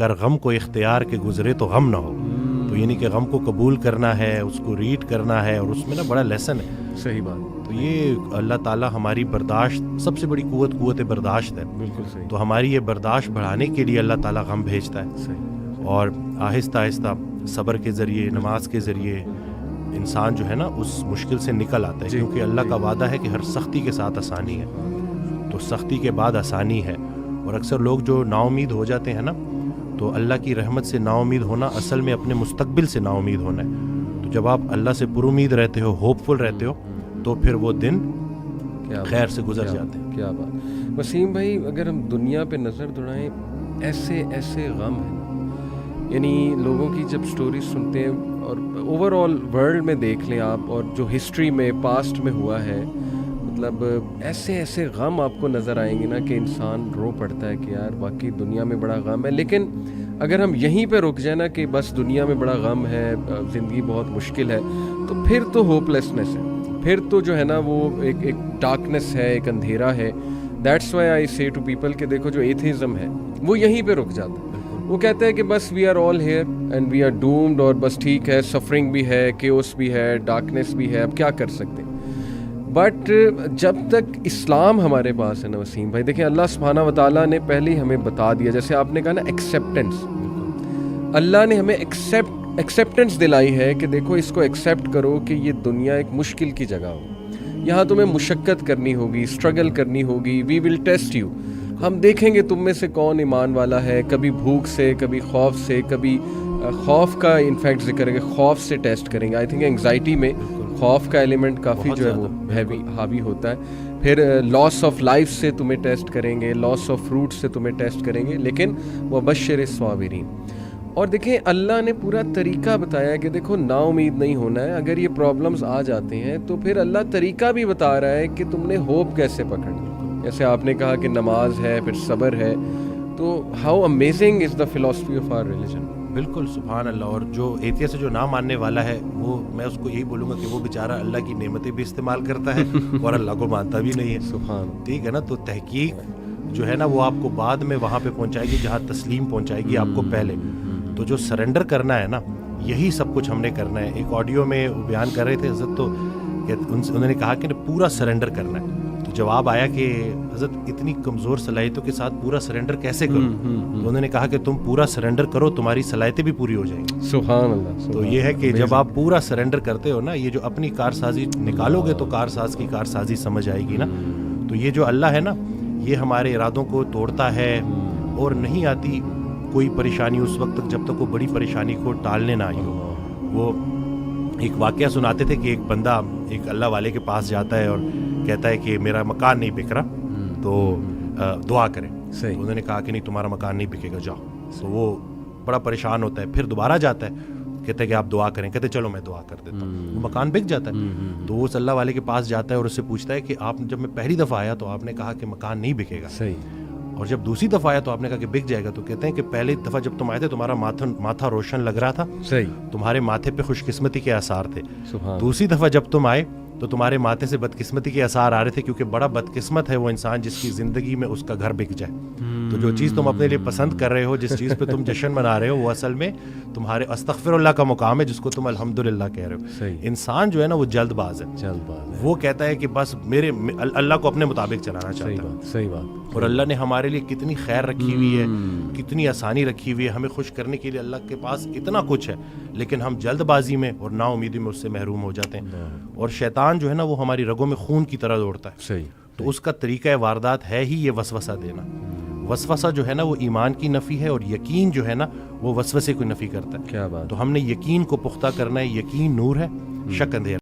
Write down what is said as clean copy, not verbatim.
کر غم کو اختیار کے گزرے تو غم نہ ہو. تو یعنی کہ غم کو قبول کرنا ہے, اس کو ریڈ کرنا ہے, اور اس میں نا بڑا لیسن ہے. صحیح بات. تو یہ اللہ تعالیٰ ہماری برداشت, سب سے بڑی قوت برداشت ہے. بالکل صحیح. تو ہماری یہ برداشت بڑھانے کے لیے اللہ تعالیٰ غم بھیجتا ہے. صحیح. اور آہستہ آہستہ صبر کے ذریعے, نماز کے ذریعے انسان جو ہے نا اس مشکل سے نکل آتا ہے. کیونکہ اللہ کا وعدہ ہے کہ ہر سختی کے ساتھ آسانی ہے. تو سختی کے بعد آسانی ہے. اور اکثر لوگ جو نا امید ہو جاتے ہیں نا, تو اللہ کی رحمت سے نا امید ہونا اصل میں اپنے مستقبل سے نا امید ہونا ہے. تو جب آپ اللہ سے پر امید رہتے ہو, ہوپ فل رہتے ہو, تو پھر وہ دن خیر سے گزر جاتے ہیں. کیا بات. وسیم بھائی, اگر ہم دنیا پہ نظر دوڑائیں, ایسے ایسے غم ہیں, یعنی لوگوں کی جب سٹوریز سنتے ہیں اور اوور آل ورلڈ میں دیکھ لیں آپ, اور جو ہسٹری میں پاسٹ میں ہوا ہے, مطلب ایسے ایسے غم آپ کو نظر آئیں گے نا کہ انسان رو پڑتا ہے کہ یار واقعی دنیا میں بڑا غم ہے. لیکن اگر ہم یہیں پہ رک جائیں نا کہ بس دنیا میں بڑا غم ہے, زندگی بہت مشکل ہے, تو پھر تو ہوپ لیسنس ہے, پھر تو جو ہے نا وہ ایک ڈارکنیس ہے, ایک اندھیرا ہے. دیٹس وائی آئی سے ٹو پیپل کہ دیکھو جو ایتھیزم ہے وہ یہیں پہ رک جاتا ہے. وہ کہتے ہیں کہ بس we are all here and we are doomed, اور بس ٹھیک ہے, سفرنگ بھی ہے, کیوس بھی ہے, ڈارکنیس بھی ہے, اب کیا کر سکتے ہیں. بٹ جب تک اسلام ہمارے پاس ہے نا وسیم بھائی, دیکھیں اللہ سبحانہ و تعالیٰ نے پہلے ہی ہمیں بتا دیا, جیسے آپ نے کہا نا ایکسیپٹنس, اللہ نے ہمیں ایکسیپٹنس دلائی ہے کہ دیکھو اس کو ایکسیپٹ کرو کہ یہ دنیا ایک مشکل کی جگہ ہو, یہاں تمہیں مشقت کرنی ہوگی, اسٹرگل کرنی ہوگی, وی ول ٹیسٹ یو. ہم دیکھیں گے تم میں سے کون ایمان والا ہے, کبھی بھوک سے, کبھی خوف سے, کبھی خوف کا انفیکٹ ذکر ہے کہ خوف سے ٹیسٹ کریں گے. آئی تھنک انگزائٹی میں خوف کا ایلیمنٹ کافی جو ہے وہ حاوی ہوتا ہے. پھر لاس آف لائف سے تمہیں ٹیسٹ کریں گے, لاس آف فروٹ سے تمہیں ٹیسٹ کریں گے, لیکن وبشر الصابرین. اور دیکھیں اللہ نے پورا طریقہ بتایا کہ دیکھو نا امید نہیں ہونا ہے. اگر یہ پرابلمز آ جاتے ہیں تو پھر اللہ طریقہ بھی بتا رہا ہے کہ تم نے ہوپ کیسے پکڑنی. جیسے آپ نے کہا کہ نماز ہے, پھر صبر ہے, تو how amazing is the philosophy of our religion. بالکل سبحان اللہ. اور جو ایتھیسٹ جو نہ ماننے والا ہے, وہ میں اس کو یہی بولوں گا کہ وہ بیچارہ اللہ کی نعمتیں بھی استعمال کرتا ہے اور اللہ کو مانتا بھی نہیں ہے. سبحان. ٹھیک ہے نا. تو تحقیق جو ہے نا وہ آپ کو بعد میں وہاں پہ پہنچائے گی جہاں تسلیم پہنچائے گی آپ کو پہلے. تو جو سرنڈر کرنا ہے نا, یہی سب کچھ ہم نے کرنا ہے. ایک آڈیو میں بیان کر رہے تھے حضرت, تو انہوں نے کہا کہ پورا سرنڈر کرنا ہے. تو جواب آیا کہ حضرت اتنی کمزور صلاحیتوں کے ساتھ پورا سرنڈر کیسے کروں؟ تو انہوں نے کہا کہ تم پورا سرنڈر کرو, تمہاری صلاحیتیں بھی پوری ہو جائیں گی. سبحان اللہ. تو یہ ہے کہ جب آپ پورا سرنڈر کرتے ہو نا, یہ جو اپنی کارسازی نکالو گے تو کارساز کی کارسازی سمجھ آئے گی نا. تو یہ جو اللہ ہے نا, یہ ہمارے ارادوں کو توڑتا ہے, اور نہیں آتی کوئی پریشانی اس وقت تک جب تک وہ بڑی پریشانی کو ٹالنے نہ آئی ہو. وہ ایک واقعہ سناتے تھے کہ ایک بندہ ایک اللہ والے کے پاس جاتا ہے اور کہتا ہے کہ میرا مکان نہیں بک رہا, تو دعا کریں. انہوں نے کہا کہ نہیں تمہارا مکان نہیں بکے گا, جاؤ. تو وہ بڑا پریشان ہوتا ہے. پھر دوبارہ جاتا ہے, کہتے ہیں کہ آپ دعا کریں. کہتے ہیں چلو میں دعا کر دیتا ہوں. وہ مکان بک جاتا ہے. تو وہ اس اللہ والے کے پاس جاتا ہے اور اس سے پوچھتا ہے کہ آپ جب میں پہلی دفعہ آیا تو آپ نے کہا کہ مکان نہیں بکے گا, اور جب دوسری دفعہ آیا تو آپ نے کہا کہ بک جائے گا. تو کہتے ہیں کہ پہلی دفعہ جب تم آئے تھے تمہارا ماتھا روشن لگ رہا تھا, تمہارے ماتھے پہ خوش قسمتی کے آثار تھے. دوسری دفعہ جب تم آئے تو تمہارے ماتھے سے بدقسمتی کے آثار آ رہے تھے, کیونکہ بڑا بدقسمت ہے وہ انسان جس کی زندگی میں اس کا گھر بک جائے. تو جو چیز تم اپنے لیے پسند کر رہے ہو, جس چیز پہ تم جشن منا رہے ہو, وہ اصل میں تمہارے استغفر اللہ کا مقام ہے, جس کو تم الحمدللہ کہہ رہے ہو. انسان جو ہے نا وہ جلد باز ہے. وہ کہتا ہے کہ بس میرے اللہ کو اپنے مطابق چلانا چاہتا ہے. صحیح بات. اور اللہ نے ہمارے لیے کتنی خیر رکھی ہوئی ہے, کتنی آسانی رکھی ہوئی ہے, ہمیں خوش کرنے کے لیے اللہ کے پاس اتنا کچھ ہے, لیکن ہم جلد بازی میں اور نا امیدی میں اس سے محروم ہو جاتے ہیں. اور شیطان جو ہے نا وہ ہماری رگوں میں خون کی طرح دوڑتا ہے. تو اس کا طریقہ واردات ہے ہی یہ وسوسہ دینا. وسوسہ جو ہے نا وہ ایمان کی نفی ہے, اور یقین جو ہے نا وہ وسوسے کو نفی کرتا ہے. کیا بات. تو ہم نے یقین کو پختہ کرنا ہے. یقین نور ہے, شک اندھیرا.